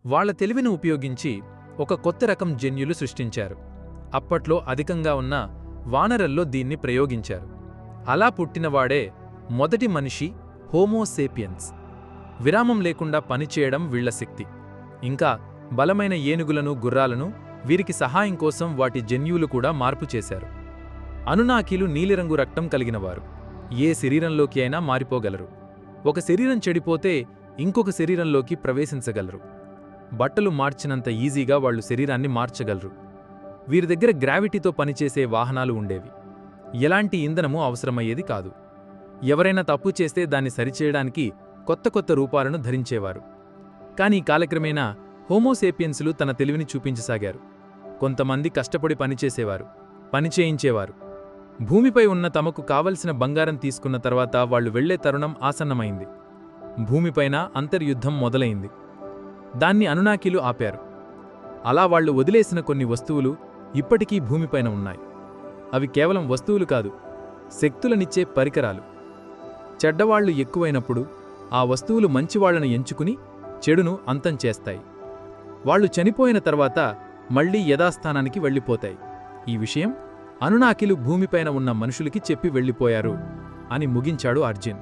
వాళ్ల తెలివిని ఉపయోగించి ఒక కొత్త రకం జన్యులు సృష్టించారు. అప్పట్లో అధికంగా ఉన్న వానరల్లో దీన్ని ప్రయోగించారు. అలా పుట్టినవాడే మొదటి మనిషి హోమోసేపియన్స్. విరామం లేకుండా పనిచేయడం వీళ్ల శక్తి. ఇంకా బలమైన ఏనుగులను, గుర్రాలను, వీరికి సహాయం కోసం వాటి జన్యువులు కూడా మార్పు చేశారు. అనునాకీలు నీలిరంగు రక్తం కలిగినవారు. ఏ శరీరంలోకి అయినా మారిపోగలరు. ఒక శరీరం చెడిపోతే ఇంకొక శరీరంలోకి ప్రవేశించగలరు. బట్టలు మార్చినంత ఈజీగా వాళ్లు శరీరాన్ని మార్చగలరు. వీరి దగ్గర గ్రావిటీతో పనిచేసే వాహనాలు ఉండేవి. ఎలాంటి ఇంధనమూ అవసరమయ్యేది కాదు. ఎవరైనా తప్పు చేస్తే దాన్ని సరిచేయడానికి కొత్త కొత్త రూపాలను ధరించేవారు. కానీ కాలక్రమేణా హోమోసేపియన్స్లు తన తెలివిని చూపించసాగారు. కొంతమంది కష్టపడి పనిచేసేవారు, పనిచేయించేవారు. భూమిపై ఉన్న తమకు కావలసిన బంగారం తీసుకున్న తర్వాత వాళ్లు వెళ్లే తరుణం ఆసన్నమైంది. భూమిపైన అంతర్యుద్ధం మొదలైంది. దాన్ని అనునాకీలు ఆపారు. అలా వాళ్లు వదిలేసిన కొన్ని వస్తువులు ఇప్పటికీ భూమిపైన ఉన్నాయి. అవి కేవలం వస్తువులు కాదు, శక్తులనిచ్చే పరికరాలు. చెడ్డవాళ్లు ఎక్కువైనప్పుడు ఆ వస్తువులు మంచివాళ్లను ఎంచుకుని చెడును అంతం చేస్తాయి. వాళ్లు చనిపోయిన తర్వాత మళ్లీ యథాస్థానానికి వెళ్ళిపోతాయి. ఈ విషయం అనునాకీలు భూమిపైన ఉన్న మనుషులకి చెప్పి వెళ్ళిపోయారు అని ముగించాడు అర్జున్.